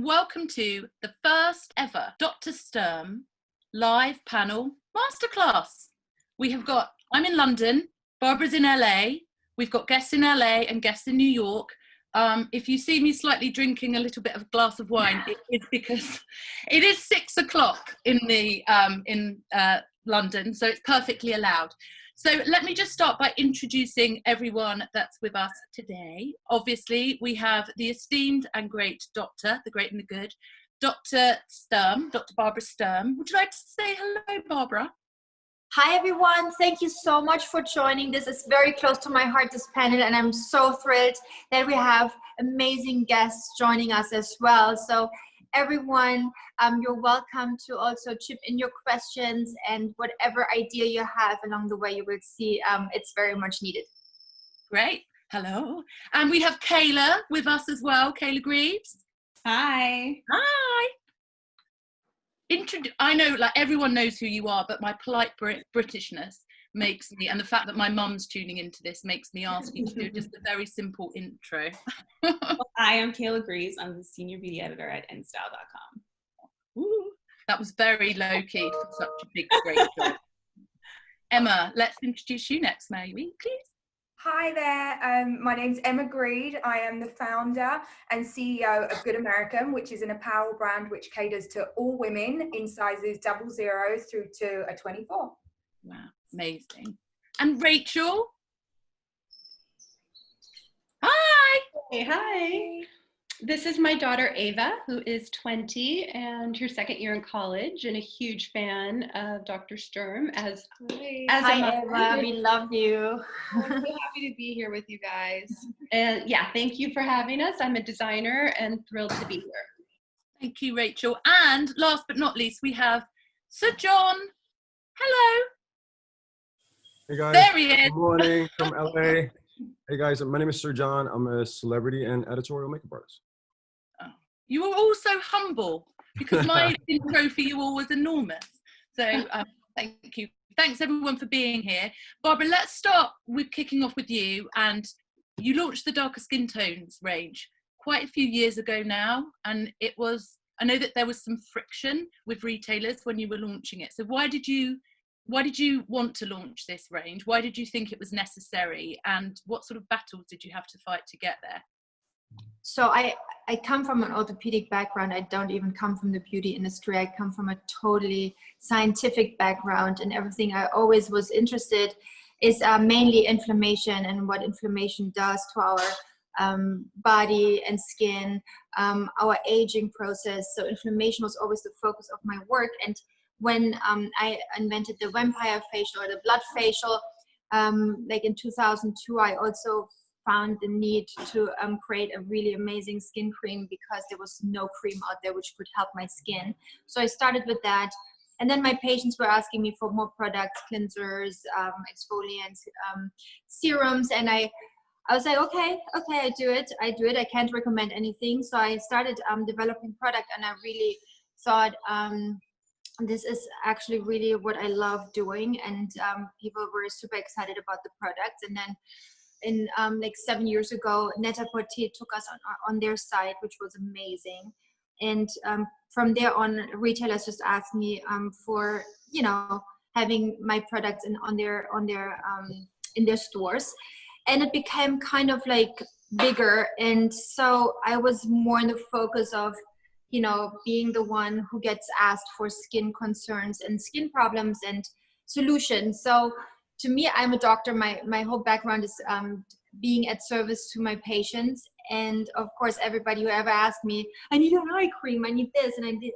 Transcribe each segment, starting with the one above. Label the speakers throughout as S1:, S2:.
S1: and welcome to the first ever Dr. Sturm live panel masterclass. I'm in London, Barbara's in LA, we've got guests in LA and guests in New York. If you see me slightly drinking a little bit of a glass of wine, it is because it is 6 o'clock in London, so it's perfectly allowed. So let me just start by introducing everyone that's with us today. Obviously, we have the esteemed and great doctor, the great and the good, Dr. Sturm, Dr. Barbara Sturm. Would you like to say hello, Barbara?
S2: Hi, everyone. Thank you so much for joining. This is very close to my heart, this panel, and I'm so thrilled that we have amazing guests joining us as well. So everyone, you're welcome to also chip in your questions and whatever idea you have along the way. You will see it's very much needed.
S1: Great. Hello. And we have Kayla with us as well. Kayla Greaves.
S3: Hi.
S1: Hi. I know, like, everyone knows who you are, but my polite Britishness makes me, and the fact that my mum's tuning into this makes me ask you to do just a very simple intro.
S3: Well, I am Kayla Greaves. I'm the senior beauty editor at nstyle.com.
S1: Ooh, that was very low-key for such a big, great job. Emma, let's introduce you next, maybe, please.
S4: Hi there, my name's Emma Greed. I am the founder and CEO of Good American, which is an apparel brand which caters to all women in sizes 00 through to a 24.
S1: Wow, amazing. And Rachel? Hi!
S3: Hey, hi. This is my daughter Ava, who is 20 and her second year in college, and a huge fan of Dr. Sturm.
S2: Hi, Ava. We love you.
S3: I'm so happy to be here with you guys. And yeah, thank you for having us. I'm a designer and thrilled to be here.
S1: Thank you, Rachel. And last but not least, we have Sir John. Hello.
S5: Hey guys.
S1: There he is.
S5: Good morning from LA. Hey guys, my name is Sir John. I'm a celebrity and editorial makeup artist.
S1: You were all so humble, because my intro for you all was enormous. So thank you. Thanks everyone for being here. Barbara, let's start with kicking off with you. And you launched the Darker Skin Tones range quite a few years ago now. And I know that there was some friction with retailers when you were launching it. So why did you want to launch this range? Why did you think it was necessary? And what sort of battles did you have to fight to get there?
S2: So I come from an orthopedic background. I don't even come from the beauty industry. I come from a totally scientific background, and everything I always was interested is mainly inflammation and what inflammation does to our body and skin, our aging process. So inflammation was always the focus of my work. And when I invented the vampire facial or the blood facial, like in 2002, I also found the need to create a really amazing skin cream, because there was no cream out there which could help my skin. So I started with that. And then my patients were asking me for more products, cleansers, exfoliants, serums. And I was like, okay, I do it. I can't recommend anything. So I started developing product, and I really thought, this is actually really what I love doing. And people were super excited about the products. And then in like 7 years ago, Net-a-Porter took us on their site, which was amazing. And from there on, retailers just asked me for, having my products in their stores. And it became kind of like bigger. And so I was more in the focus of, being the one who gets asked for skin concerns and skin problems and solutions. So to me, I'm a doctor. My whole background is being at service to my patients. And of course, everybody who ever asked me, I need an eye cream, I need this, and I do it.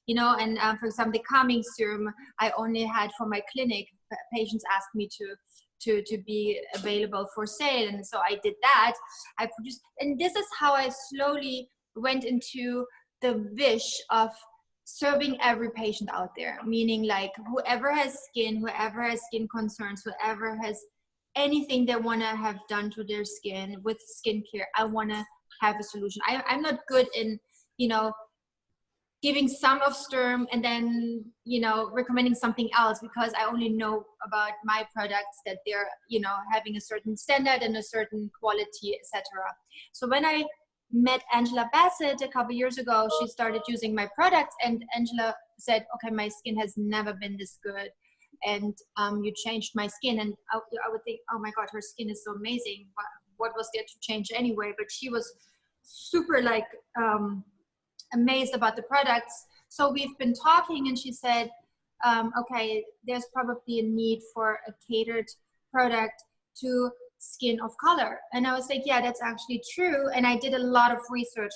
S2: And for example, the calming serum I only had for my clinic. Patients asked me to be available for sale. And so I did that. I produced, and this is how I slowly went into the wish of serving every patient out there, meaning like whoever has skin concerns, whoever has anything they want to have done to their skin with skincare, I want to have a solution. I'm not good in, giving some of Sturm and then, recommending something else, because I only know about my products that they're, having a certain standard and a certain quality, etc. So when I met Angela Bassett a couple years ago. She started using my products, and Angela said, okay, my skin has never been this good. And you changed my skin. And I would think, oh my God, her skin is so amazing. What was there to change anyway? But she was super like amazed about the products. So we've been talking, and she said, okay, there's probably a need for a catered product to skin of color. And I was like, yeah, that's actually true. And I did a lot of research.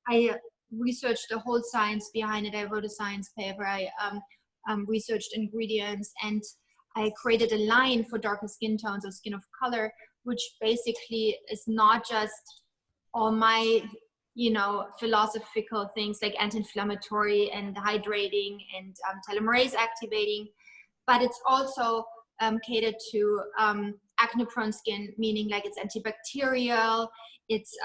S2: I researched the whole science behind it. I wrote a science paper. I researched ingredients, and I created a line for darker skin tones or skin of color, which basically is not just all my, philosophical things like anti-inflammatory and hydrating and telomerase activating, but it's also catered to acne-prone skin, meaning like it's antibacterial, it's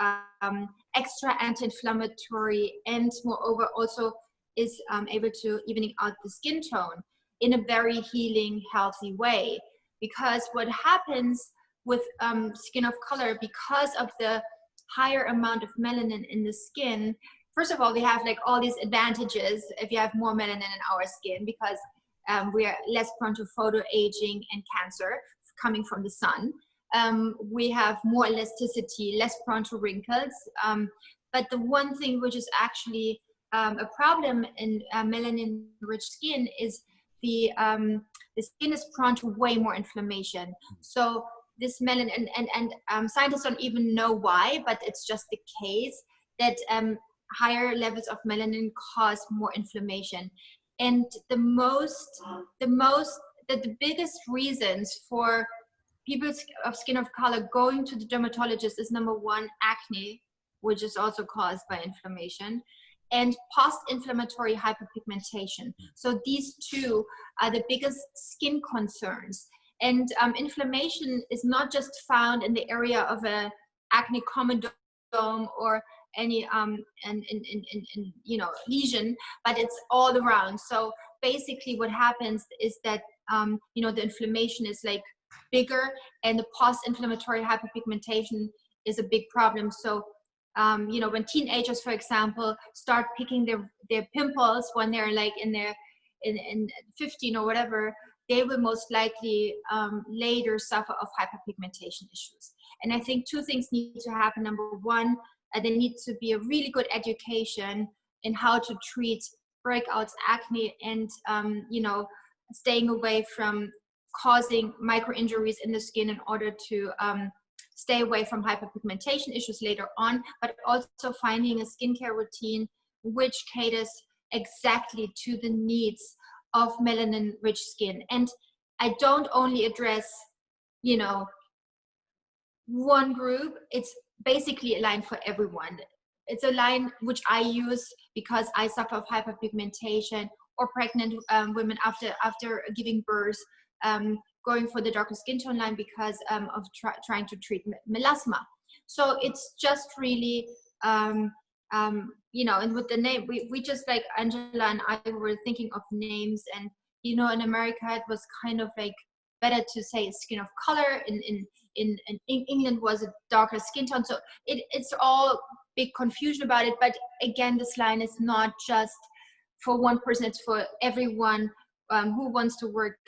S2: extra anti-inflammatory, and moreover also is able to evening out the skin tone in a very healing, healthy way. Because what happens with skin of color, because of the higher amount of melanin in the skin, first of all, we have like all these advantages if you have more melanin in our skin, because we are less prone to photoaging and cancer coming from the sun. We have more elasticity, less prone to wrinkles. But the one thing which is actually a problem in melanin-rich skin is the skin is prone to way more inflammation. So this melanin, and scientists don't even know why, but it's just the case that higher levels of melanin cause more inflammation. And the biggest reasons for people of skin of color going to the dermatologist is, number one, acne, which is also caused by inflammation, and post-inflammatory hyperpigmentation. So these two are the biggest skin concerns. And inflammation is not just found in the area of a acne comedome or any lesion, but it's all around. So basically what happens is that the inflammation is like bigger, and the post-inflammatory hyperpigmentation is a big problem. So when teenagers, for example, start picking their pimples when they're like in 15 or whatever, they will most likely later suffer of hyperpigmentation issues. And I think two things need to happen. Number one, there needs to be a really good education in how to treat breakouts, acne, and staying away from causing micro injuries in the skin in order to stay away from hyperpigmentation issues later on, but also finding a skincare routine which caters exactly to the needs of melanin-rich skin. And I don't only address, one group. It's basically a line for everyone. It's a line which I use because I suffer of hyperpigmentation, or pregnant women after giving birth, going for the darker skin tone line because of trying to treat melasma. So it's just really, and with the name, we just, like Angela and I were thinking of names, and in America it was kind of like better to say skin of color. In England was a darker skin tone. So it's all big confusion about it. But again, this line is not just for one person, it's for everyone who wants to work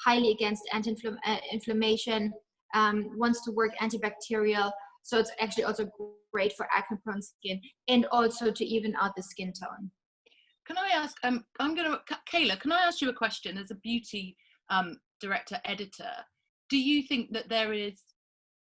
S2: highly against anti-inflammation, wants to work antibacterial. So it's actually also great for acne-prone skin, and also to even out the skin tone.
S1: Can I ask, Kayla, can I ask you a question as a beauty director, editor? Do you think that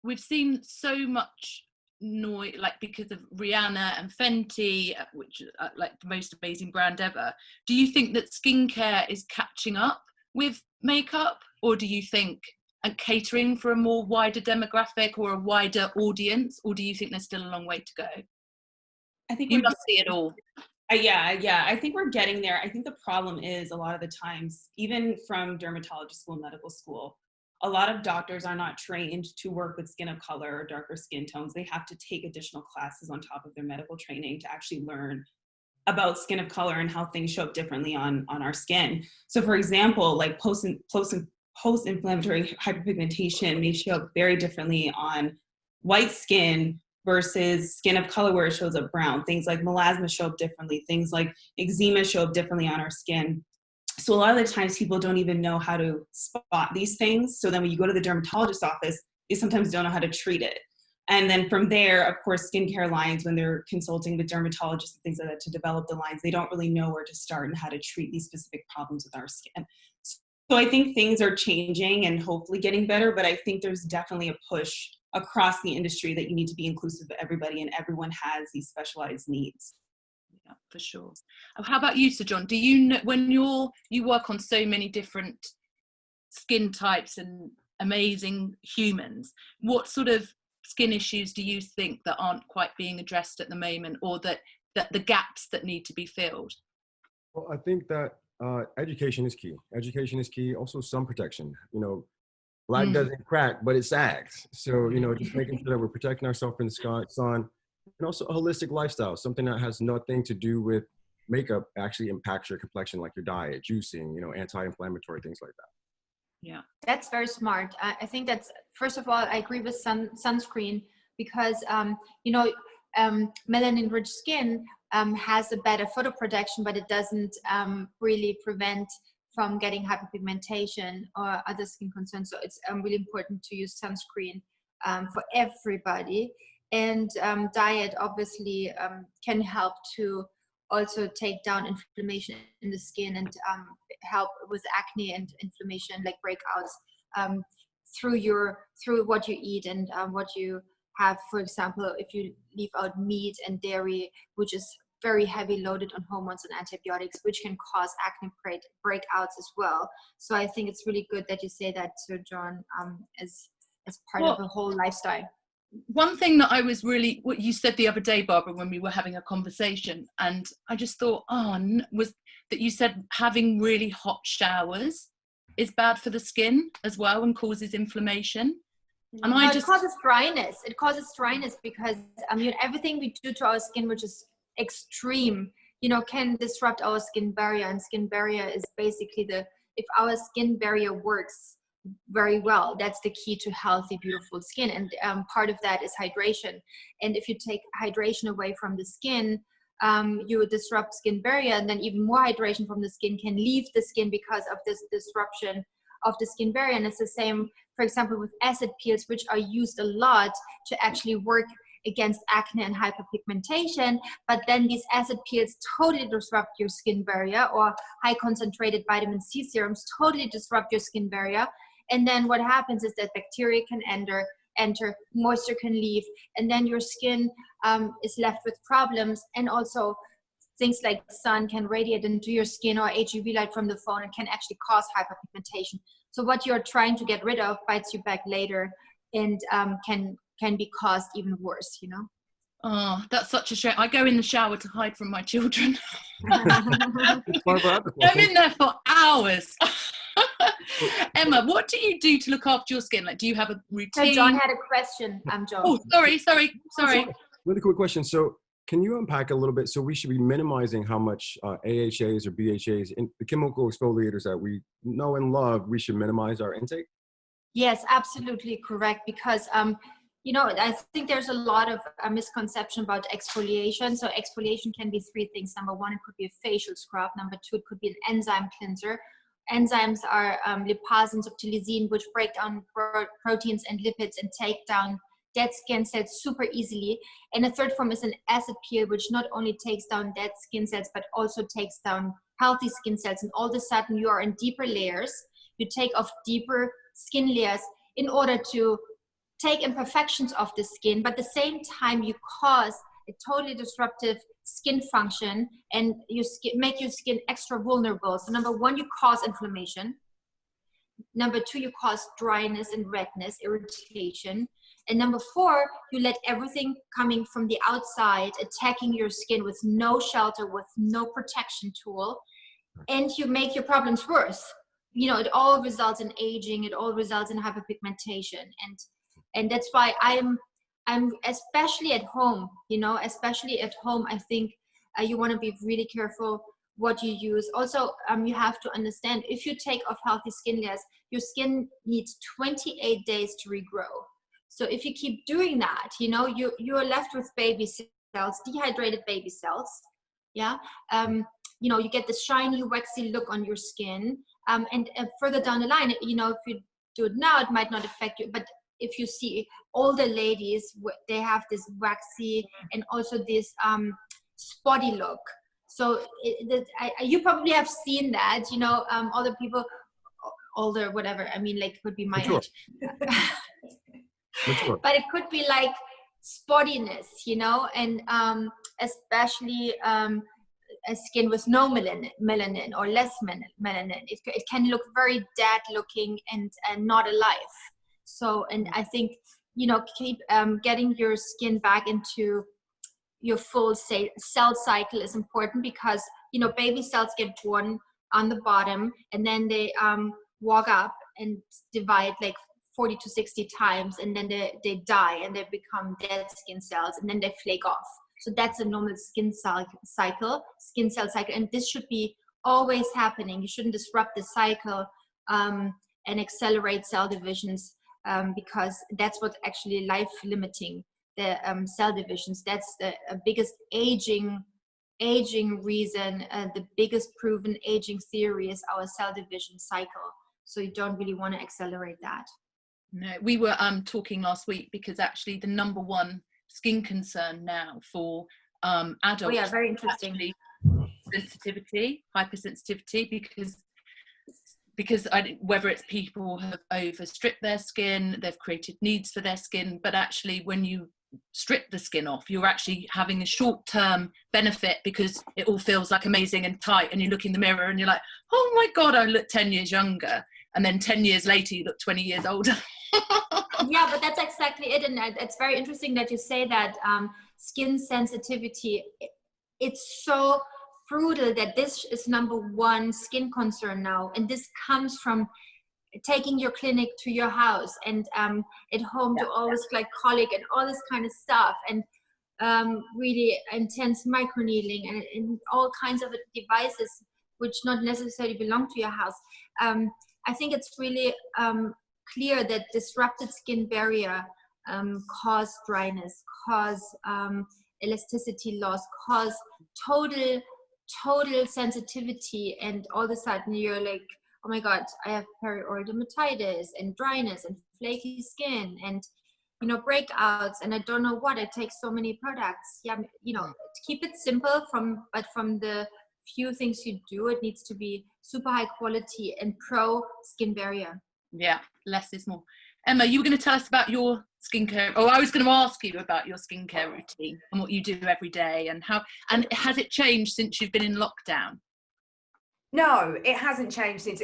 S1: we've seen so much noise, like because of Rihanna and Fenty, which are like the most amazing brand ever. Do you think that skincare is catching up with makeup, or do you think and catering for a more wider demographic or a wider audience, or do you think there's still a long way to go?
S6: I think
S1: you must see it all.
S6: Yeah, I think we're getting there. I think the problem is a lot of the times, even from dermatology school, medical school, a lot of doctors are not trained to work with skin of color or darker skin tones. They have to take additional classes on top of their medical training to actually learn about skin of color and how things show up differently on our skin. So for example, like post-inflammatory hyperpigmentation may show up very differently on white skin versus skin of color where it shows up brown. Things like melasma show up differently. Things like eczema show up differently on our skin. So a lot of the times people don't even know how to spot these things. So then when you go to the dermatologist's office, they sometimes don't know how to treat it. And then from there, of course, skincare lines, when they're consulting with dermatologists and things like that to develop the lines, they don't really know where to start and how to treat these specific problems with our skin. So I think things are changing and hopefully getting better, but I think there's definitely a push across the industry that you need to be inclusive of everybody, and everyone has these specialized needs.
S1: Yeah, for sure. How about you, Sir John? Do you know, when you work on so many different skin types and amazing humans, what sort of skin issues do you think that aren't quite being addressed at the moment, or that the gaps that need to be filled?
S5: Well, I think that education is key. Education is key. Also, sun protection. You know, black doesn't crack, but it sags. So, you know, just making sure that we're protecting ourselves from the sun, and also a holistic lifestyle, something that has nothing to do with makeup actually impacts your complexion, like your diet, juicing, you know, anti-inflammatory, things like that.
S1: Yeah,
S2: that's very smart. I think that's, first of all, I agree with sunscreen, because you know, melanin rich skin has a better photo protection, but it doesn't really prevent from getting hyperpigmentation or other skin concerns. So it's really important to use sunscreen for everybody. And diet obviously can help to also take down inflammation in the skin and help with acne and inflammation, like breakouts, through what you eat and what you have. For example, if you leave out meat and dairy, which is very heavy loaded on hormones and antibiotics, which can cause acne breakouts as well. So I think it's really good that you say that, Sir John, as part of a whole lifestyle.
S1: One thing that I was really, what you said the other day, Barbara, when we were having a conversation, and I just thought, was that you said having really hot showers is bad for the skin as well and causes inflammation. And
S2: it causes dryness. It causes dryness because everything we do to our skin, which is extreme, you know, can disrupt our skin barrier. And skin barrier is basically if our skin barrier works very well, that's the key to healthy, beautiful skin. And part of that is hydration. And if you take hydration away from the skin, you disrupt skin barrier, and then even more hydration from the skin can leave the skin because of this disruption of the skin barrier. And it's the same, for example, with acid peels, which are used a lot to actually work against acne and hyperpigmentation, but then these acid peels totally disrupt your skin barrier, or high concentrated vitamin C serums totally disrupt your skin barrier. And then what happens is that bacteria can enter, moisture can leave, and then your skin is left with problems. And also things like sun can radiate into your skin, or HUV light from the phone, and can actually cause hyperpigmentation. So what you're trying to get rid of bites you back later, and can be caused even worse, you know?
S1: Oh, that's such a shame. I go in the shower to hide from my children. I'm in there for hours. Emma, what do you do to look after your skin? Like, do you have a routine?
S2: So John had a question. John.
S1: Oh, sorry.
S5: Really quick question. So can you unpack a little bit? So we should be minimizing how much AHAs or BHAs, the chemical exfoliators that we know and love, we should minimize our intake?
S2: Yes, absolutely correct. Because you know, I think there's a lot of misconception about exfoliation. So exfoliation can be three things. Number one, it could be a facial scrub. Number two, it could be an enzyme cleanser. Enzymes are liposins of lysine, which break down proteins and lipids and take down dead skin cells super easily. And the third form is an acid peel, which not only takes down dead skin cells, but also takes down healthy skin cells. And all of a sudden you are in deeper layers. You take off deeper skin layers in order to take imperfections of the skin, but at the same time you cause a totally disruptive skin function, and you make your skin extra vulnerable. So number one, you cause inflammation. Number two, you cause dryness and redness, irritation. And number four, you let everything coming from the outside attacking your skin with no shelter, with no protection tool, and you make your problems worse. You know, it all results in aging, it all results in hyperpigmentation. And that's why I'm especially at home, you know, I think you want to be really careful what you use. Also, you have to understand, if you take off healthy skin layers, your skin needs 28 days to regrow. So if you keep doing that, you know, you're left with baby cells, dehydrated baby cells. Yeah. You know, you get this shiny, waxy look on your skin. And further down the line, you know, if you do it now, it might not affect you. But if you see older ladies, they have this waxy and also this spotty look. So you probably have seen that, you know, other people, older, whatever. I mean, like, could be my age. But it could be like spottiness, you know, and especially a skin with no melanin or less melanin. It can look very dead looking and not alive. So, and I think, you know, keep getting your skin back into your full cell cycle is important, because, you know, baby cells get born on the bottom and then they walk up and divide like 40 to 60 times, and then they die and they become dead skin cells, and then they flake off. So that's a normal skin cell cycle, and this should be always happening. You shouldn't disrupt the cycle and accelerate cell divisions, because that's what actually life limiting the cell divisions. That's the biggest aging reason. The biggest proven aging theory is our cell division cycle. So you don't really want to accelerate that.
S1: No, we were talking last week, because actually the number one skin concern now for adults,
S2: oh yeah, very interesting,
S1: sensitivity, hypersensitivity, because whether it's people have overstripped their skin, they've created needs for their skin, but actually when you strip the skin off, you're actually having a short-term benefit, because it all feels like amazing and tight, and you look in the mirror and you're like, oh my god, I look 10 years younger, and then 10 years later you look 20 years older.
S2: Yeah, but that's exactly it. And it's very interesting that you say that skin sensitivity, it's so brutal that this is number one skin concern now. And this comes from taking your clinic to your house, and at home to always glycolic and all this kind of stuff, and really intense microneedling and all kinds of devices which not necessarily belong to your house. I think it's really clear that disrupted skin barrier cause dryness, cause elasticity loss, cause total sensitivity, and all of a sudden you're like, oh my god, I have perioral dermatitis and dryness and flaky skin and, you know, breakouts, and I don't know what. I take so many products. Yeah, you know, keep it simple but from the few things you do, it needs to be super high quality and pro skin barrier.
S1: Yeah, less is more. Emma, you were going to tell us about your skincare. Oh, I was going to ask you about your skincare routine and what you do every day, and has it changed since you've been in lockdown?
S4: No, it hasn't changed since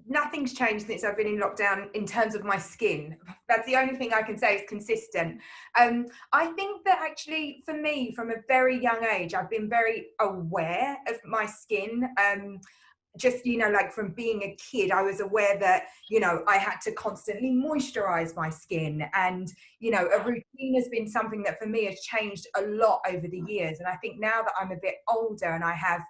S4: nothing's changed since I've been in lockdown in terms of my skin. That's the only thing I can say is consistent. I think that actually for me, from a very young age, I've been very aware of my skin. Just, you know, like from being a kid, I was aware that, you know, I had to constantly moisturize my skin, and, you know, a routine has been something that for me has changed a lot over the years. And I think now that I'm a bit older and I have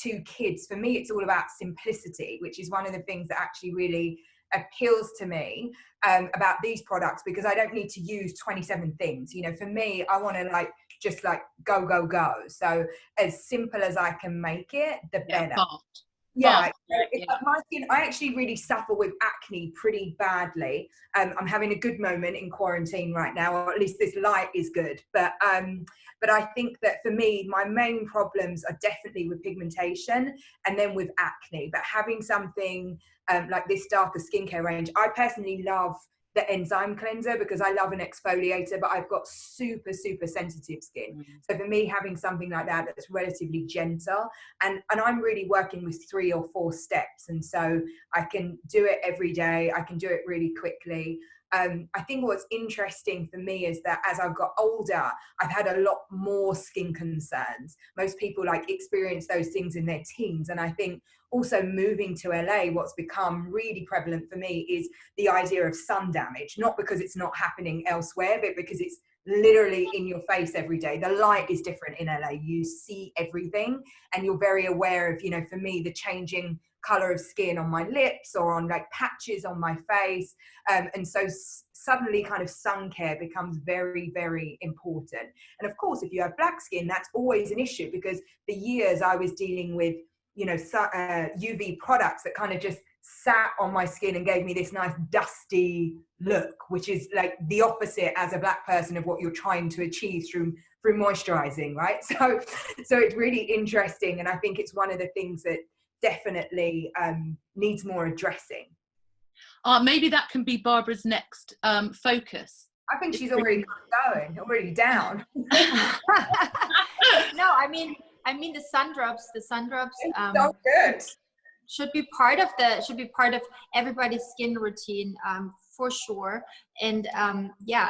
S4: 2 kids, for me it's all about simplicity, which is one of the things that actually really appeals to me about these products, because I don't need to use 27 things. You know, for me, I want to just go. So as simple as I can make it, the better. Yeah, my skin, I actually really suffer with acne pretty badly. I'm having a good moment in quarantine right now, or at least this light is good. But I think that for me, my main problems are definitely with pigmentation and then with acne. But having something like this darker skincare range, I personally love the Enzyme cleanser because I love an exfoliator, but I've got super sensitive skin. So for me, having something like that that's relatively gentle, and I'm really working with 3 or 4 steps, and so I can do it every day. I can do it really quickly. I think what's interesting for me is that as I've got older, I've had a lot more skin concerns. Most people experience those things in their teens. And I think also moving to LA, what's become really prevalent for me is the idea of sun damage, not because it's not happening elsewhere, but because it's literally in your face every day. The light is different in LA. You see everything, and you're very aware of, for me, the changing color of skin on my lips or on like patches on my face. And so suddenly kind of sun care becomes very, very important. And of course, if you have black skin, that's always an issue, because for years I was dealing with, UV products that kind of just sat on my skin and gave me this nice dusty look, which is like the opposite as a black person of what you're trying to achieve through moisturizing, right? So it's really interesting, and I think it's one of the things that definitely needs more addressing.
S1: Maybe that can be Barbara's next focus.
S4: I think she's already going, already down.
S2: No, I mean the sun drops.
S4: So good.
S2: Should be part of everybody's skin routine, for sure. And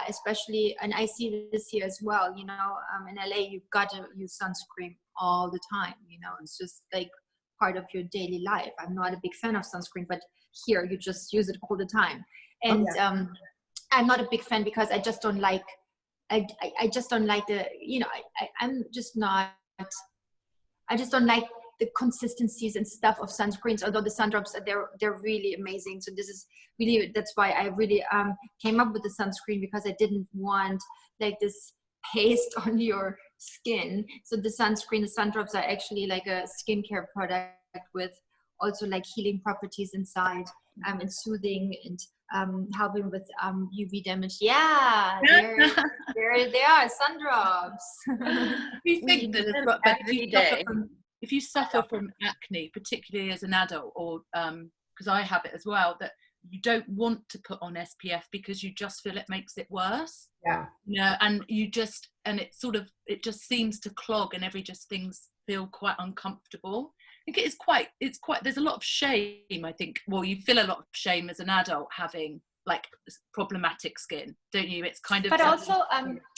S2: especially, and I see this here as well, in LA, you've got to use sunscreen all the time. It's just like part of your daily life. I'm not a big fan of sunscreen, but here you just use it all the time. And I'm not a big fan because I just don't like, I just don't like the, I just don't like the consistencies and stuff of sunscreens, although the sun drops, they're really amazing. So this is really, that's why I really came up with the sunscreen, because I didn't want like this paste on your skin. So the sunscreen, the sun drops are actually like a skincare product with also like healing properties inside, and soothing and helping with UV damage. Yeah, there they are, sun drops.
S1: You think that, but if you suffer from acne, particularly as an adult, or because I have it as well, that you don't want to put on SPF because you just feel it makes it worse. And it just seems to clog, and things feel quite uncomfortable. I think it's quite there's a lot of shame, I think. Well, you feel a lot of shame as an adult having like problematic skin, don't you? It's kind of,
S2: but also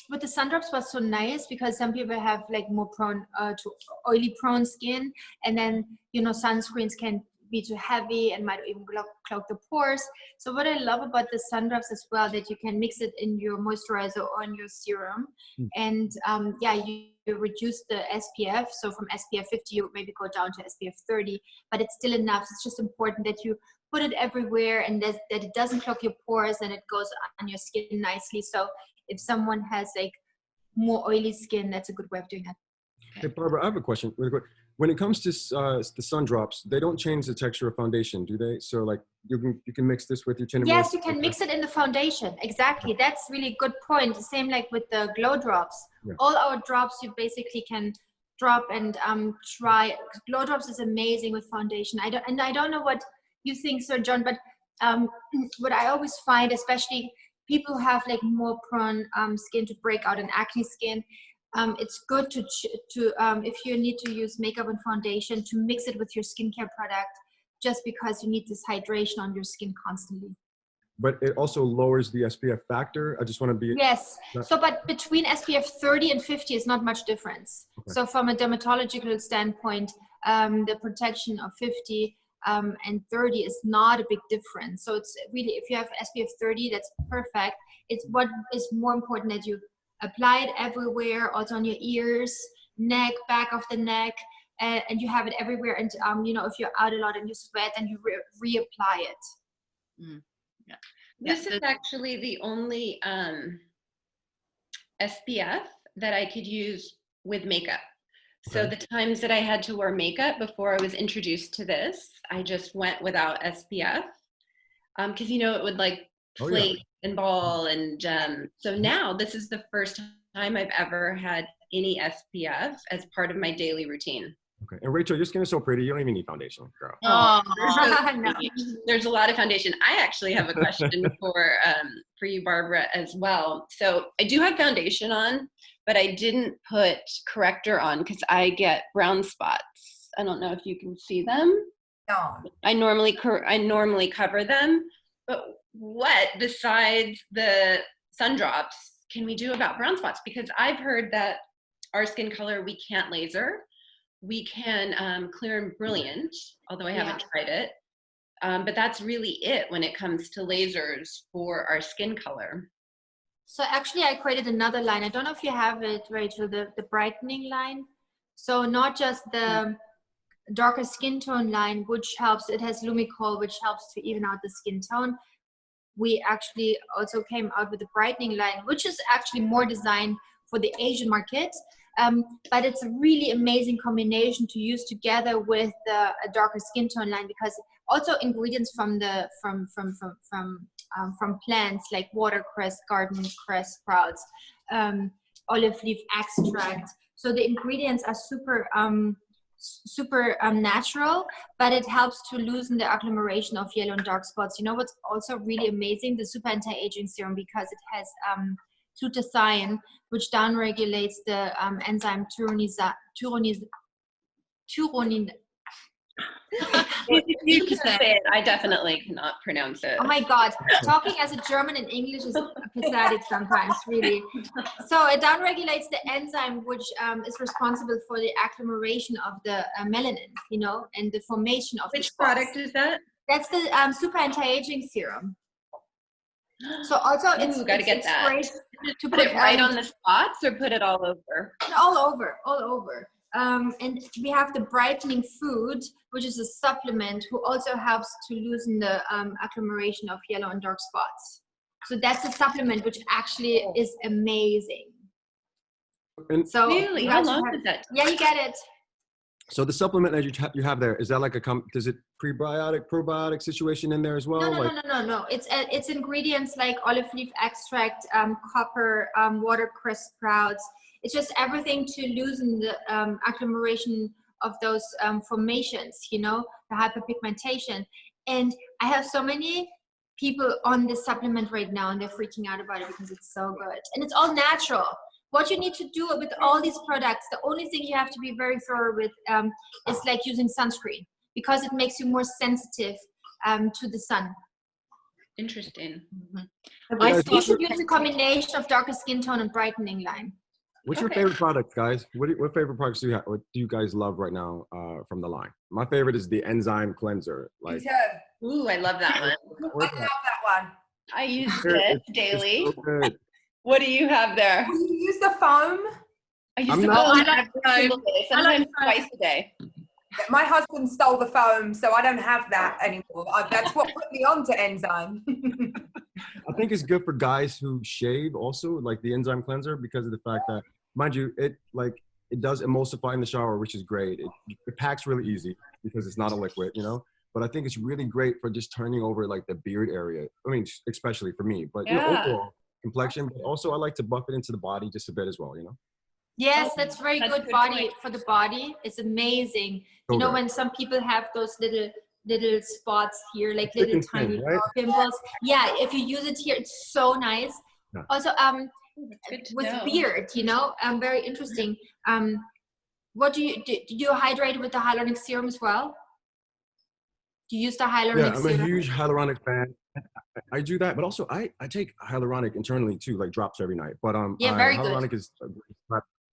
S2: with the sun drops was so nice, because some people have like more prone to oily prone skin, and then sunscreens can be too heavy and might even clog the pores. So what I love about the sun drops as well, that you can mix it in your moisturizer or in your serum, and you reduce the SPF. So from SPF 50 you maybe go down to SPF 30, but it's still enough. It's just important that you put it everywhere, and that it doesn't clog your pores, and it goes on your skin nicely. So if someone has like more oily skin, that's a good way of doing it.
S5: Hey Barbara, I have a question really quick. When it comes to the sun drops, they don't change the texture of foundation, do they? So like you can mix this with your chin.
S2: Yes, you can mix it in the foundation. Exactly. That's really good point. The same like with the glow drops. Yeah. All our drops you basically can drop and try. Glow drops is amazing with foundation. I don't know what you think, Sir John, but what I always find, especially people who have like more prone skin to break out in acne skin, it's good to if you need to use makeup and foundation, to mix it with your skincare product, just because you need this hydration on your skin constantly.
S5: But it also lowers the SPF factor. I just want to be...
S2: Yes. So, but between SPF 30 and 50 is not much difference. Okay. So from a dermatological standpoint, the protection of 50 and 30 is not a big difference. So it's really, if you have SPF 30, that's perfect. It's what is more important that you apply it everywhere, also on your ears, neck, back of the neck, and you have it everywhere. And if you're out a lot and you sweat, then you reapply it.
S3: Yeah. This is actually the only SPF that I could use with makeup. So the times that I had to wear makeup before I was introduced to this, I just went without SPF, because it would like flake and ball, and so now this is the first time I've ever had any SPF as part of my daily routine.
S5: Okay. And Rachel, your skin is so pretty. You don't even need foundation, girl.
S3: Oh, no. There's a lot of foundation. I actually have a question for you, Barbara, as well. So I do have foundation on, but I didn't put corrector on because I get brown spots. I don't know if you can see them.
S4: No.
S3: I normally cover them, but what besides the sun drops can we do about brown spots? Because I've heard that our skin color, we can't laser. We can clear and brilliant, although I haven't tried it. But that's really it when it comes to lasers for our skin color.
S2: So actually I created another line. I don't know if you have it, Rachel, the brightening line. So not just the darker skin tone line, which helps. It has Lumicol, which helps to even out the skin tone. We actually also came out with the brightening line, which is actually more designed for the Asian market. But it's a really amazing combination to use together with a darker skin tone line, because also ingredients from plants like watercress, garden cress sprouts, olive leaf extract. So the ingredients are super natural, but it helps to loosen the agglomeration of yellow and dark spots. You know what's also really amazing? The super anti-aging serum, because it has glutathione, which downregulates the enzyme turonin.
S3: You can say it. I definitely cannot pronounce it.
S2: Oh my God, talking as a German and English is pathetic sometimes, really. So it downregulates the enzyme, which is responsible for the agglomeration of the melanin, you know, and the formation of.
S3: Which product is that?
S2: That's the super anti-aging serum. So also it's
S3: gotta get that.
S2: great to
S3: Put it right on the spots, or put it all over?
S2: All over. And we have the brightening food, which is a supplement who also helps to loosen the agglomeration of yellow and dark spots. So that's a supplement which actually is amazing.
S5: And
S2: so
S3: really, how long is that?
S2: Yeah, you get it.
S5: so the supplement that you have there, is that like does it prebiotic, probiotic situation in there as well?
S2: No. It's ingredients like olive leaf extract, copper, watercress sprouts. It's just everything to loosen the agglomeration of those formations, you know, the hyperpigmentation. And I have so many people on this supplement right now, and they're freaking out about it because it's so good. And it's all natural. What you need to do with all these products, the only thing you have to be very thorough with is like using sunscreen, because it makes you more sensitive to the sun.
S3: Interesting.
S2: Mm-hmm. You should use a combination of darker skin tone and brightening line.
S5: What's your favorite product, guys? What favorite products do you have? What do you guys love right now from the line? My favorite is the Enzyme cleanser. Like,
S3: ooh, I love that one.
S4: I love that one.
S3: I use it daily.
S5: It's so good.
S3: What do you have there?
S4: Do you use the foam?
S3: I use
S5: I'm
S3: the
S5: not-
S3: foam every single day, sometimes twice a day.
S4: My husband stole the foam, so I don't have that anymore. That's what put me on to Enzyme.
S5: I think it's good for guys who shave also, like the Enzyme cleanser, because of the fact that, mind you, it does emulsify in the shower, which is great. It packs really easy because it's not a liquid, you know. But I think it's really great for just turning over like the beard area. I mean, especially for me. But you know, overall complexion. But also, I like to buff it into the body just a bit as well, you know.
S2: Yes, that's very good body for the body. It's amazing. You know, when some people have those little spots here, like little tiny pimples. Yeah, if you use it here, it's so nice. Yeah. Also, with beard, you know, very interesting. What do you hydrate with the hyaluronic serum as well? Do you use the hyaluronic serum?
S5: I'm a huge hyaluronic fan. I do that, but also I take hyaluronic internally too, like drops every night. But
S2: very
S5: hyaluronic
S2: good.
S5: is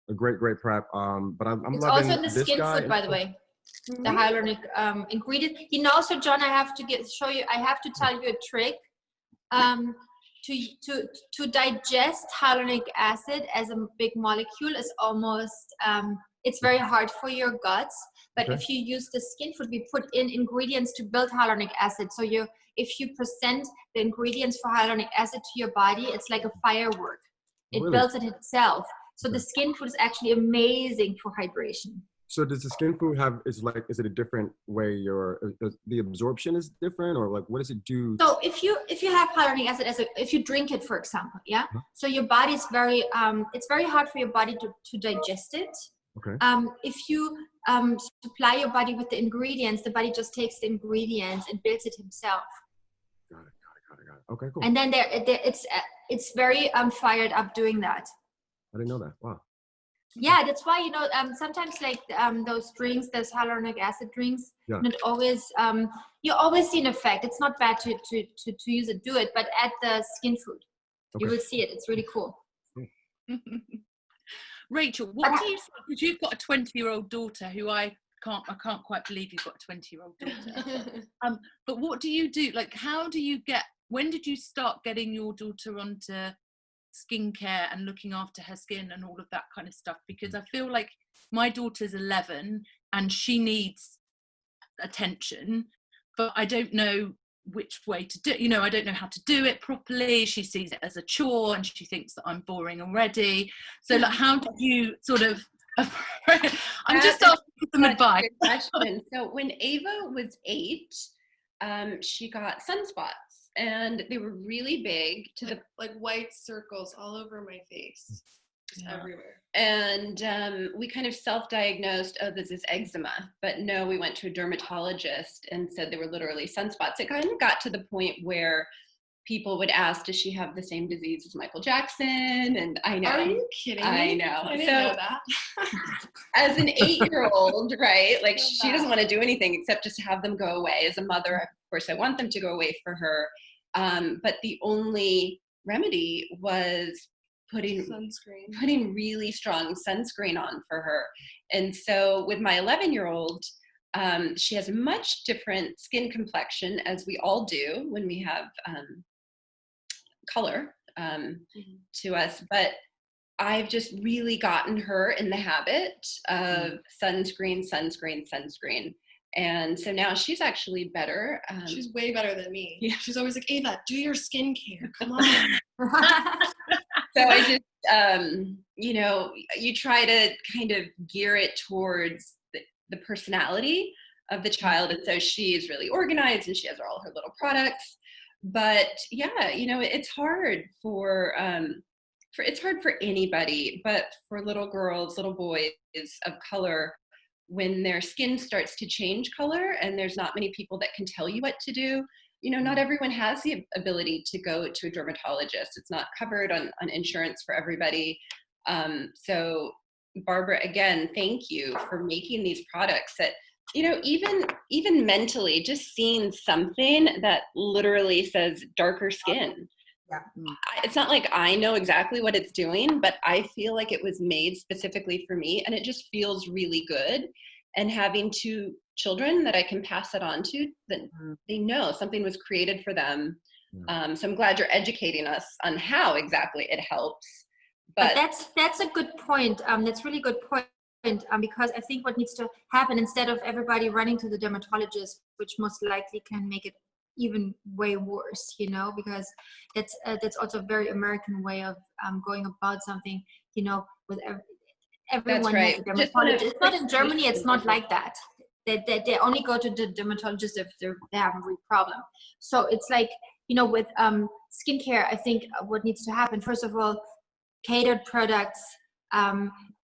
S5: a great prep. But I'm
S2: it's
S5: loving
S2: also in the
S5: this
S2: skin
S5: guy.
S2: food, by the way. The hyaluronic ingredient. You know, so John, I have to tell you a trick. To digest hyaluronic acid as a big molecule is almost it's very hard for your guts. But if you use the skin food, we put in ingredients to build hyaluronic acid. So if you present the ingredients for hyaluronic acid to your body, it's like a firework. It builds it itself. So the skin food is actually amazing for hydration.
S5: So does the skin food is it a different way the absorption is different, or like what does it do?
S2: So if you have hyaluronic acid if you drink it, for example, so your body's very it's very hard for your body to digest it.
S5: Okay.
S2: If you supply your body with the ingredients, the body just takes the ingredients and builds it himself.
S5: Got it. Okay, cool.
S2: And then it's very fired up doing that.
S5: I didn't know that. Wow.
S2: Yeah, that's why, you know, sometimes like those drinks, those hyaluronic acid drinks, not always, you always see an effect. It's not bad to use it, do it, but add the skin food. Okay. You will see it. It's really cool.
S1: Rachel, what do you say? Because you've got a 20-year-old daughter who I can't quite believe you've got a 20-year-old daughter. But what do you do? Like, when did you start getting your daughter onto skincare and looking after her skin and all of that kind of stuff? Because I feel like my daughter's 11 and she needs attention, but I don't know which way to do, you know, I don't know how to do it properly. She sees it as a chore and she thinks that I'm boring already. So like, how do you sort of, I'm just asking for some advice.
S3: Good question. So when Ava was 8, she got sunspots, and they were really big to the
S7: like white circles all over my face, just everywhere.
S3: And we kind of self-diagnosed, oh, this is eczema. But no, we went to a dermatologist and said they were literally sunspots. It kind of got to the point where people would ask, does she have the same disease as Michael Jackson? And I know.
S7: Are you kidding me?
S3: I know.
S7: I didn't know that.
S3: As an 8-year-old, right? Like, she doesn't want to do anything except just have them go away. As a mother, of course, I want them to go away for her. But the only remedy was putting really strong sunscreen on for her. And so with my 11-year-old, she has a much different skin complexion, as we all do when we have color to us. But I've just really gotten her in the habit of sunscreen. And so now she's actually better.
S7: She's way better than me. Yeah. She's always like, Ava, do your skincare. Come on.
S3: So I just, you know, you try to kind of gear it towards the personality of the child. And so she's really organized and she has all her little products. But yeah, you know, it's hard it's hard for anybody, but for little girls, little boys of color, when their skin starts to change color and there's not many people that can tell you what to do, you know, not everyone has the ability to go to a dermatologist. It's not covered on insurance for everybody. So Barbara, again, thank you for making these products that, you know, even mentally, just seeing something that literally says darker skin.
S2: Yeah.
S3: It's not like I know exactly what it's doing, but I feel like it was made specifically for me, and it just feels really good. And having 2 children that I can pass it on to, that they know something was created for them. So I'm glad you're educating us on how exactly it helps. But
S2: that's a good point. That's really good point. Because I think what needs to happen, instead of everybody running to the dermatologist, which most likely can make it even way worse, you know, because that's also a very American way of going about something, you know, with everyone has a dermatologist. It's not in Germany, it's not like that. They only go to the dermatologist if they have a real problem. So it's like, you know, with skincare, I think what needs to happen, first of all, catered products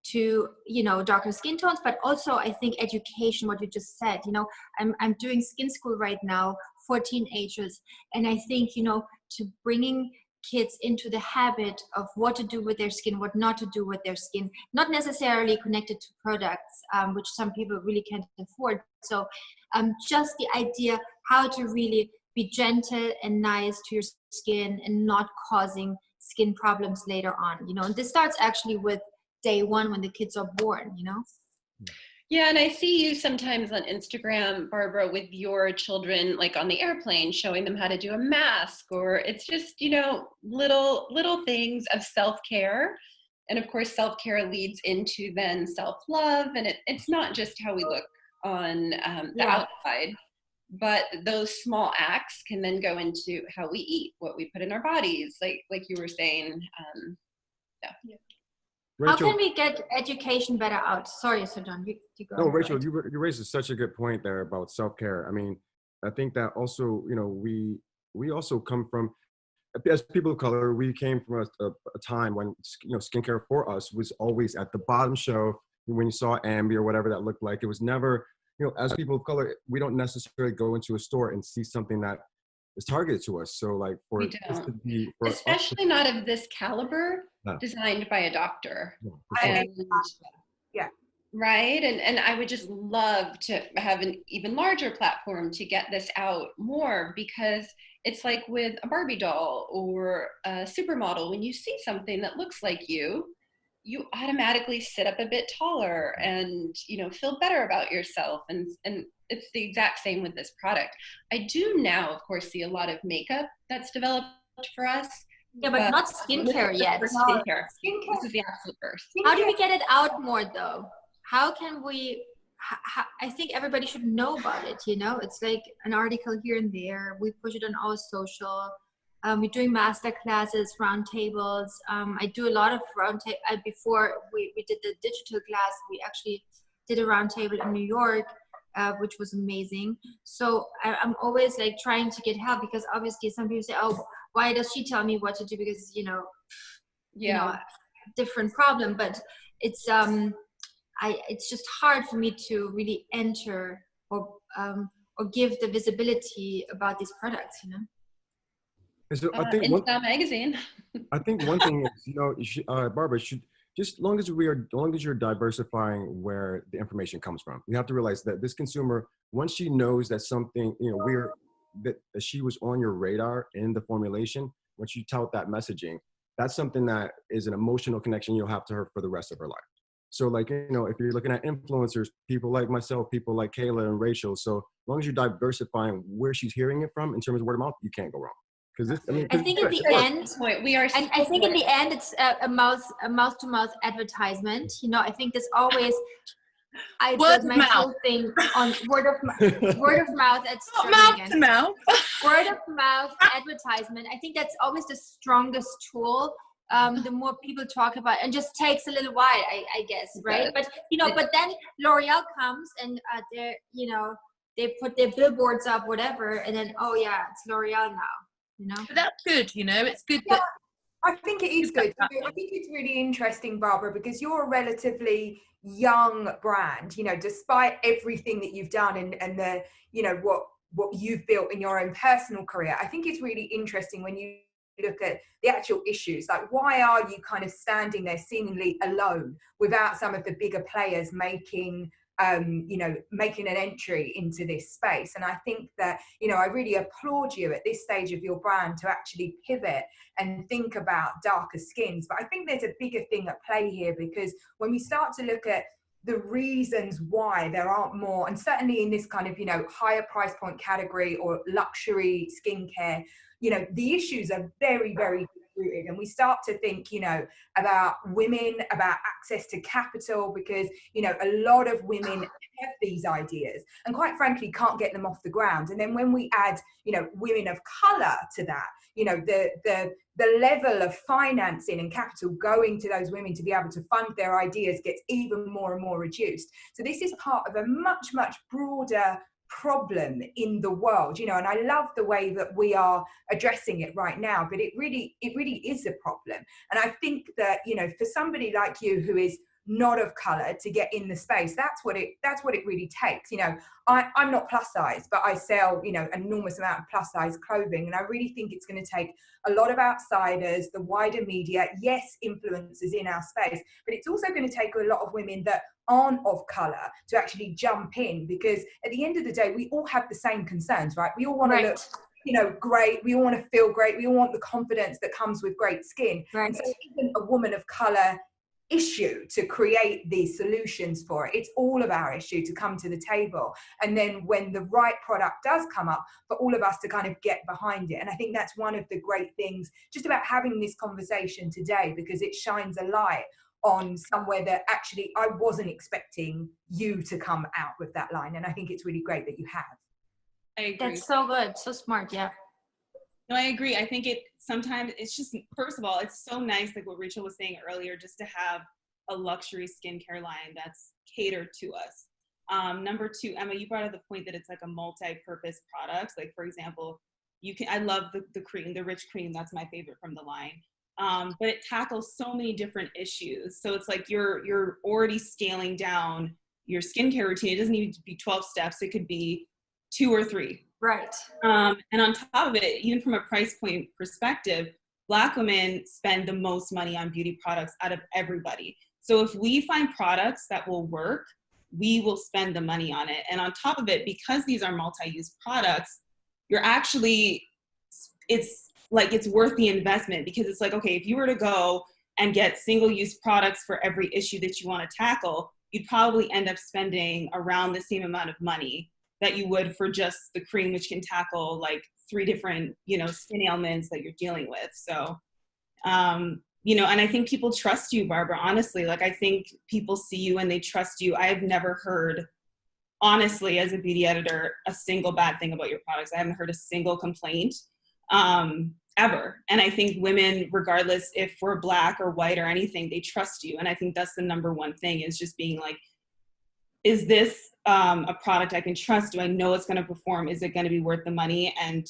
S2: to, you know, darker skin tones, but also I think education, what you just said, you know, I'm doing skin school right now for teenagers, and I think, you know, to bringing kids into the habit of what to do with their skin, what not to do with their skin, not necessarily connected to products, which some people really can't afford. So just the idea how to really be gentle and nice to your skin and not causing skin problems later on, you know, and this starts actually with day 1 when the kids are born, you know?
S3: Yeah, and I see you sometimes on Instagram, Barbara, with your children, like on the airplane, showing them how to do a mask, or it's just, you know, little things of self-care. And of course, self-care leads into then self-love, and it's not just how we look on the outside, but those small acts can then go into how we eat, what we put in our bodies, like you were saying. Yeah.
S5: Rachel,
S2: how can we get education better out? Sorry, Sir John, you go.
S5: No, Rachel, you raised such a good point there about self-care. I mean, I think that also, you know, we also come from, as people of color, we came from a time when, you know, skincare for us was always at the bottom shelf. When you saw Ambi or whatever that looked like, it was never, you know, as people of color, we don't necessarily go into a store and see something that is targeted to us. So like for,
S3: especially not of this caliber, designed by a doctor.
S4: Yeah.
S3: Right. And I would just love to have an even larger platform to get this out more, because it's like with a Barbie doll or a supermodel, when you see something that looks like you automatically sit up a bit taller and, you know, feel better about yourself. And it's the exact same with this product. I do now, of course, see a lot of makeup that's developed for us.
S2: Yeah, but not skincare yet.
S3: Skincare. This is the absolute first.
S2: How do we get it out more though? How can we I think everybody should know about it, you know. It's like an article here and there. We push it on our social. We're doing master classes, round tables. I do a lot of before we did the digital class, we actually did a round table in New York, which was amazing. So I'm always like trying to get help, because obviously some people say, oh, why does she tell me what to do? Because, you know, different problem. But it's it's just hard for me to really enter or give the visibility about these products, you know.
S5: So I think
S3: magazine.
S5: I think one thing is, you know, Barbara, should just long as you're diversifying where the information comes from, you have to realize that this consumer, once she knows that something, you know, that she was on your radar in the formulation, once you tout that messaging, that's something that is an emotional connection you'll have to her for the rest of her life. So like, you know, if you're looking at influencers, people like myself, people like Kayla and Rachel, so as long as you're diversifying where she's hearing it from in terms of word of mouth, you can't go wrong. Because
S2: I think in the end, I think in the end, it's a mouth-to-mouth advertisement. You know, I think there's always
S1: word
S2: my
S1: of
S2: whole
S1: mouth.
S2: thing on word of mouth. That's
S1: Mouth to mouth.
S2: Word of mouth advertisement. I think that's always the strongest tool. The more people talk about it, and just takes a little while, I guess, right? But you know, but then L'Oreal comes and they're, you know, they put their billboards up, whatever, and then oh yeah, it's L'Oreal now. You know?
S1: But that's good, you know, it's good
S4: Yeah,
S1: that
S4: I think it is good. I think it's really interesting, Barbara, because you're a relatively young brand, you know, despite everything that you've done and the, you know, what you've built in your own personal career. I think it's really interesting when you look at the actual issues, like why are you kind of standing there seemingly alone without some of the bigger players making you know, making an entry into this space. And I think that, you know, I really applaud you at this stage of your brand to actually pivot and think about darker skins. But I think there's a bigger thing at play here, because when we start to look at the reasons why there aren't more, and certainly in this kind of, you know, higher price point category or luxury skincare, you know, the issues are very, very rooted. And we start to think, you know, about women, about access to capital, because, you know, a lot of women have these ideas and quite frankly can't get them off the ground. And then when we add, you know, women of color to that, you know, the level of financing and capital going to those women to be able to fund their ideas gets even more and more reduced. So this is part of a much, much broader problem in the world, you know, and I love the way that we are addressing it right now, but it really is a problem. And I think that, you know, for somebody like you who is not of color to get in the space, that's what it really takes. You know, I'm not plus size, but I sell, you know, an enormous amount of plus size clothing, and I really think it's going to take a lot of outsiders, the wider media, yes, influencers in our space, but it's also going to take a lot of women that aren't of color to actually jump in, because at the end of the day we all have the same concerns, right? We all want to look, you know, great, we all want to feel great, we all want the confidence that comes with great skin, and so it isn't a woman of color issue to create these solutions for it. It's all of our issue to come to the table, and then when the right product does come up, for all of us to kind of get behind it. And I think that's one of the great things just about having this conversation today, because it shines a light on somewhere that actually I wasn't expecting you to come out with that line, and I think it's really great that you have.
S6: I agree.
S2: That's so good, so smart. Yeah.
S6: No, I agree. I think sometimes it's just, first of all, it's so nice, like what Rachel was saying earlier, just to have a luxury skincare line that's catered to us. Number two, Emma, you brought up the point that it's like a multi-purpose product. Like, for example, I love the cream, the rich cream. That's my favorite from the line. But it tackles so many different issues. So it's like you're already scaling down your skincare routine. It doesn't need to be 12 steps. It could be 2 or 3.
S2: Right.
S6: And on top of it, even from a price point perspective, Black women spend the most money on beauty products out of everybody. So if we find products that will work, we will spend the money on it. And on top of it, because these are multi-use products, it's worth the investment, because it's like, okay, if you were to go and get single-use products for every issue that you want to tackle, you'd probably end up spending around the same amount of money that you would for just the cream, which can tackle like 3 different, you know, skin ailments that you're dealing with. So, you know, and I think people trust you, Barbara, honestly. Like, I think people see you and they trust you. I've never heard honestly, as a beauty editor, a single bad thing about your products. I haven't heard a single complaint ever. And I think women, regardless if we're Black or white or anything, they trust you. And I think that's the number one thing, is just being like, is this a product I can trust? Do I know it's going to perform? Is it going to be worth the money? And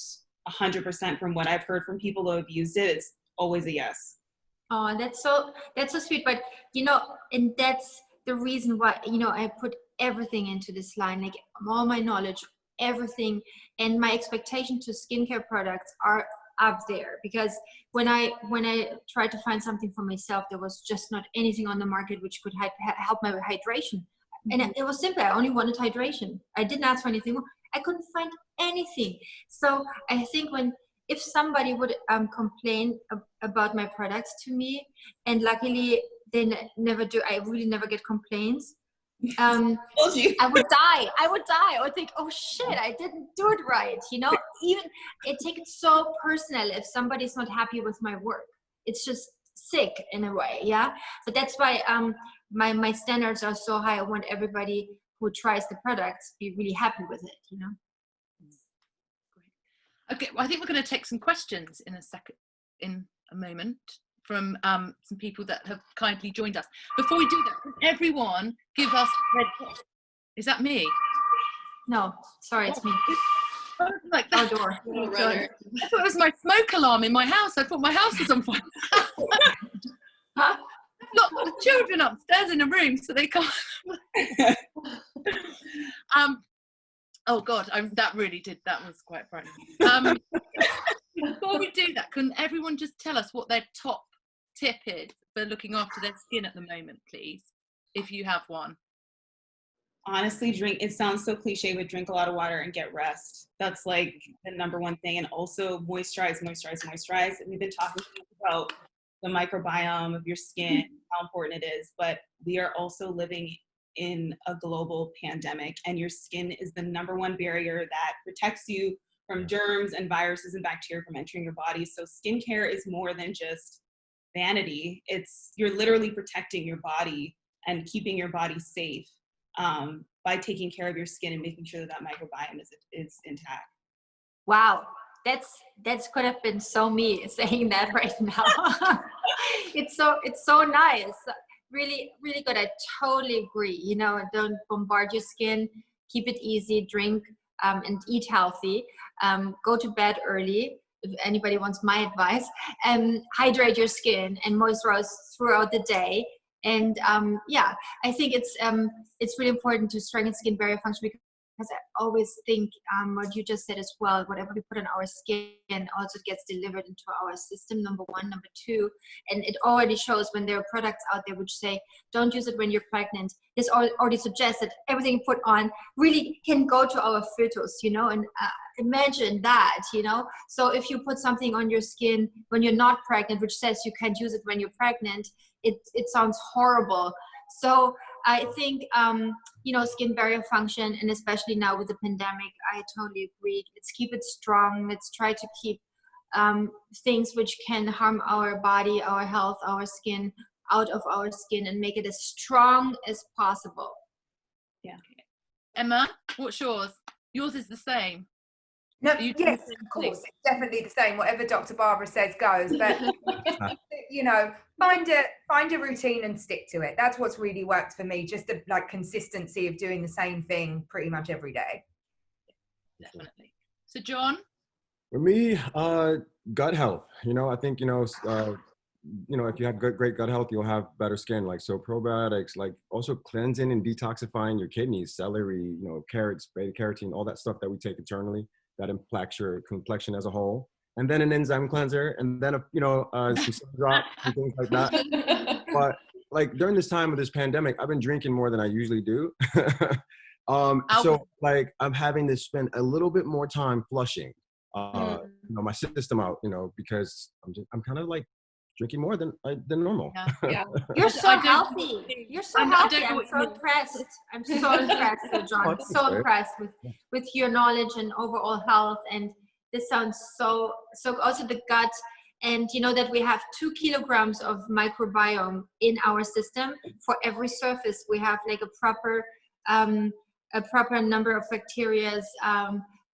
S6: 100% from what I've heard from people who have used it, it's always a yes.
S2: Oh, that's so sweet. But, you know, and that's the reason why, you know, I put everything into this line, like all my knowledge, everything, and my expectation to skincare products are up there, because when I tried to find something for myself, there was just not anything on the market which could help my hydration. And it was simple. I only wanted hydration. I didn't ask for anything more. I couldn't find anything. So I think if somebody would complain about my products to me, and luckily they never do, I really never get complaints. I would die. I would think, oh shit, I didn't do it right. You know, even it takes it so personal if somebody's not happy with my work. It's just sick in a way. Yeah. So that's why my standards are so high. I want everybody who tries the products be really happy with it, you know.
S1: Okay, well, I think we're going to take some questions in a moment from some people that have kindly joined us. Before we do that, can everyone give us red hot? Is that me?
S2: No, sorry, it's me.
S1: Like that.
S2: Outdoor.
S7: Runner.
S1: I thought it was my smoke alarm in my house. I thought my house was on fire.
S2: Huh?
S1: I've got the children upstairs in a room, so they can't. Oh God, that was quite frightening. Before we do that, can everyone just tell us what their top tip is for looking after their skin at the moment, please, if you have one?
S6: Honestly, it sounds so cliche, but drink a lot of water and get rest. That's like the number one thing. And also moisturize. We've been talking about the microbiome of your skin, how important it is, but we are also living in a global pandemic, and your skin is the number one barrier that protects you from germs and viruses and bacteria from entering your body. So skincare is more than just vanity. You're literally protecting your body and keeping your body safe by taking care of your skin and making sure that microbiome is intact.
S2: Wow, that's could have been so me saying that right now. It's so nice. Really, really good. I totally agree. You know, don't bombard your skin. Keep it easy. Drink and eat healthy. Go to bed early. If anybody wants my advice, hydrate your skin and moisturize throughout the day. And yeah, I think it's really important to strengthen skin barrier function, because I always think what you just said as well, whatever we put on our skin also gets delivered into our system, number one. Number two, and it already shows when there are products out there which say don't use it when you're pregnant. This already suggests that everything you put on really can go to our fetus, you know, and imagine that, you know. So if you put something on your skin when you're not pregnant, which says you can't use it when you're pregnant, it sounds horrible. So I think, you know, skin barrier function, and especially now with the pandemic, I totally agree. Let's keep it strong. Let's try to keep things which can harm our body, our health, our skin out of our skin, and make it as strong as possible.
S6: Yeah.
S1: Emma, what's yours? Yours is the same.
S4: No, yes, of course, it's definitely the same. Whatever Dr. Barbara says goes. But you know, find a routine and stick to it. That's what's really worked for me. Just the consistency of doing the same thing pretty much every day.
S1: Definitely. So, John,
S5: for me, gut health. You know, I think you know, if you have great gut health, you'll have better skin. Like, so probiotics, like also cleansing and detoxifying your kidneys, celery, you know, carrots, beta carotene, all that stuff that we take internally that impacts your complexion as a whole. And then an enzyme cleanser, and then some sun drops and things like that. But like during this time of this pandemic, I've been drinking more than I usually do. So like I'm having to spend a little bit more time flushing, my system out, because I'm kind of like drinking more than normal.
S1: Yeah.
S2: You're so healthy. You're so healthy. I'm so impressed. I'm so impressed, John. So impressed with your knowledge and overall health. And this sounds so also the gut. And you know that we have 2 kilograms of microbiome in our system. For every surface, we have like a proper a proper number of bacteria,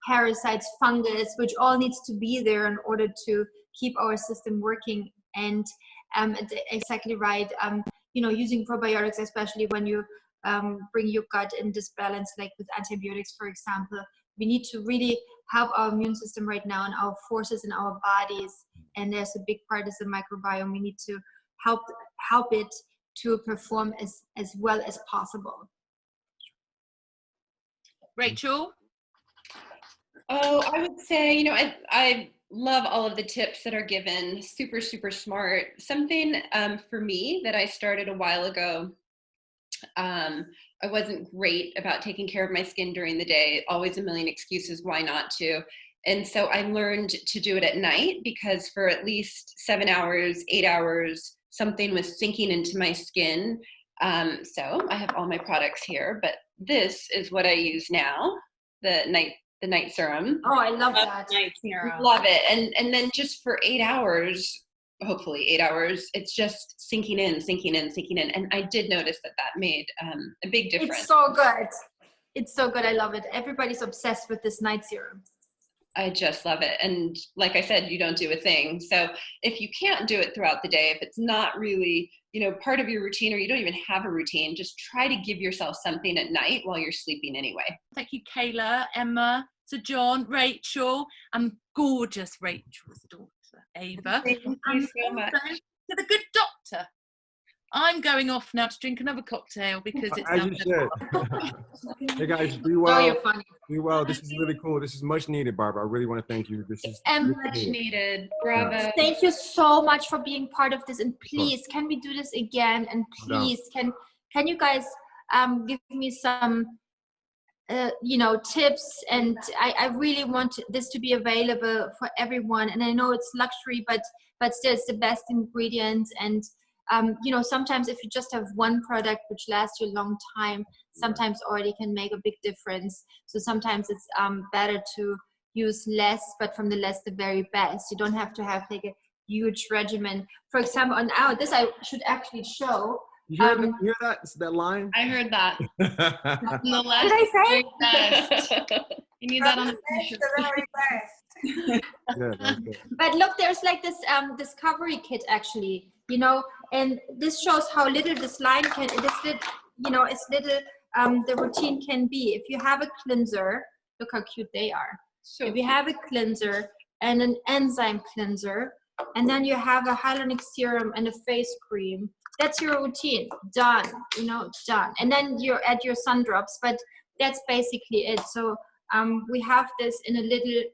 S2: parasites, fungus, which all needs to be there in order to keep our system working. And exactly right, using probiotics, especially when you bring your gut in disbalance, like with antibiotics, for example. We need to really help our immune system right now and our forces in our bodies. And there's a big part is the microbiome. We need to help it to perform as well as possible.
S1: Rachel?
S3: Oh, I would say, I love all of the tips that are given. Super, super smart. Something for me that I started a while ago, I wasn't great about taking care of my skin during the day. Always a million excuses why not to. And so I learned to do it at night, because for at least 7 hours, 8 hours, something was sinking into my skin. So I have all my products here, but this is what I use now, the night serum.
S2: Oh, I love that.
S6: Night serum.
S3: Love it. And then just for 8 hours, hopefully 8 hours, it's just sinking in. And I did notice that made a big difference.
S2: It's so good. It's so good. I love it. Everybody's obsessed with this night serum.
S3: I just love it. And like I said, you don't do a thing. So if you can't do it throughout the day, if it's not really, part of your routine, or you don't even have a routine, just try to give yourself something at night while you're sleeping anyway.
S1: Thank you, Kayla, Emma, Sir John, Rachel, and gorgeous Rachel's daughter, Ava.
S3: Thank you so much.
S1: To the good doctor. I'm going off now to drink another cocktail because it's
S5: as you said. Hey guys, be well.
S2: Oh, you're funny.
S5: Be well. This is really cool. This is much needed, Barbara. I really want to thank you. This is
S3: Much needed. Bravo.
S2: Thank you so much for being part of this. And please, can we do this again? And please, can you guys give me some tips? And I really want this to be available for everyone. And I know it's luxury, but still it's the best ingredients. And sometimes if you just have one product which lasts you a long time, sometimes already can make a big difference. So sometimes it's better to use less, but from the less the very best. You don't have to have like a huge regimen. For example, this I should actually show.
S5: You hear that? It's that line?
S7: I heard that.
S2: Did I say?
S7: Best. You need that on a t-shirt.
S4: The very best.
S5: Yeah,
S2: But look, there's like this discovery kit actually, and this shows how little this line can, the routine can be. If you have a cleanser, look how cute they are.
S3: So
S2: if you have a cleanser and an enzyme cleanser, and then you have a hyaluronic serum and a face cream, that's your routine. Done, done. And then you add your sun drops, but that's basically it. So we have this in a little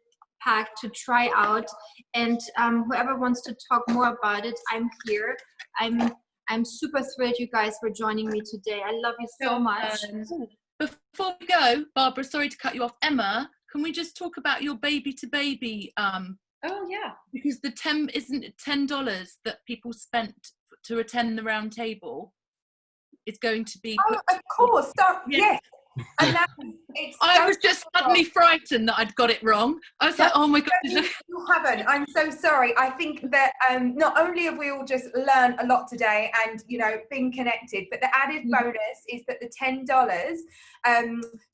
S2: pack to try out, and whoever wants to talk more about it, I'm here. I'm super thrilled you guys for joining me today. I love you so much.
S1: Before we go, Barbara, sorry to cut you off. Emma, can we just talk about your baby to baby?
S3: Oh yeah,
S1: because isn't it $10 that people spent to attend the round table is going to be.
S4: Oh, of course. Yes. And
S1: I was just suddenly frightened that I'd got it wrong. I was like, oh my God.
S4: You haven't. I'm so sorry. I think that not only have we all just learned a lot today and, been connected, but the added bonus is that the $10,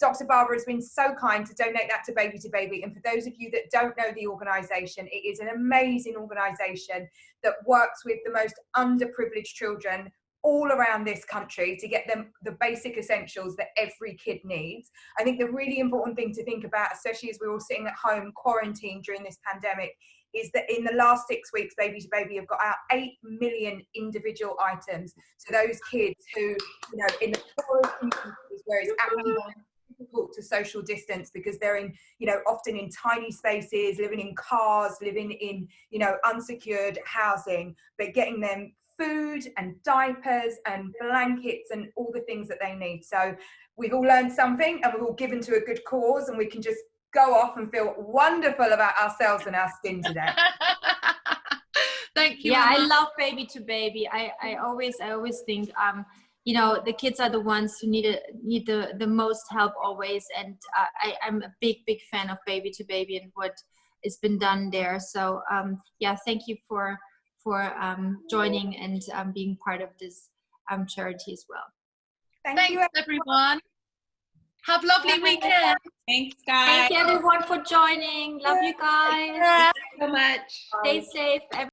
S4: Dr. Barbara has been so kind to donate that to Baby. And for those of you that don't know the organisation, it is an amazing organisation that works with the most underprivileged children all around this country to get them the basic essentials that every kid needs. I think the really important thing to think about, especially as we're all sitting at home quarantined during this pandemic, is that in the last 6 weeks, Baby to Baby have got out 8 million individual items to those kids who, in the poorest communities where it's actually difficult to social distance because they're in, often in tiny spaces, living in cars, living in, unsecured housing, but getting them food and diapers and blankets and all the things that they need. So we've all learned something and we've all given to a good cause, and we can just go off and feel wonderful about ourselves and our skin today.
S1: Thank you.
S2: Yeah,
S1: Emma.
S2: I love Baby to Baby. I always think the kids are the ones who need the most help always, and I'm a big fan of Baby to Baby and what has been done there. So thank you for joining and being part of this charity as well.
S4: Thank you,
S1: everyone. Have a lovely weekend.
S6: Thanks, guys.
S2: Thank you everyone for joining. Love you guys.
S3: So much.
S2: Stay safe, everyone.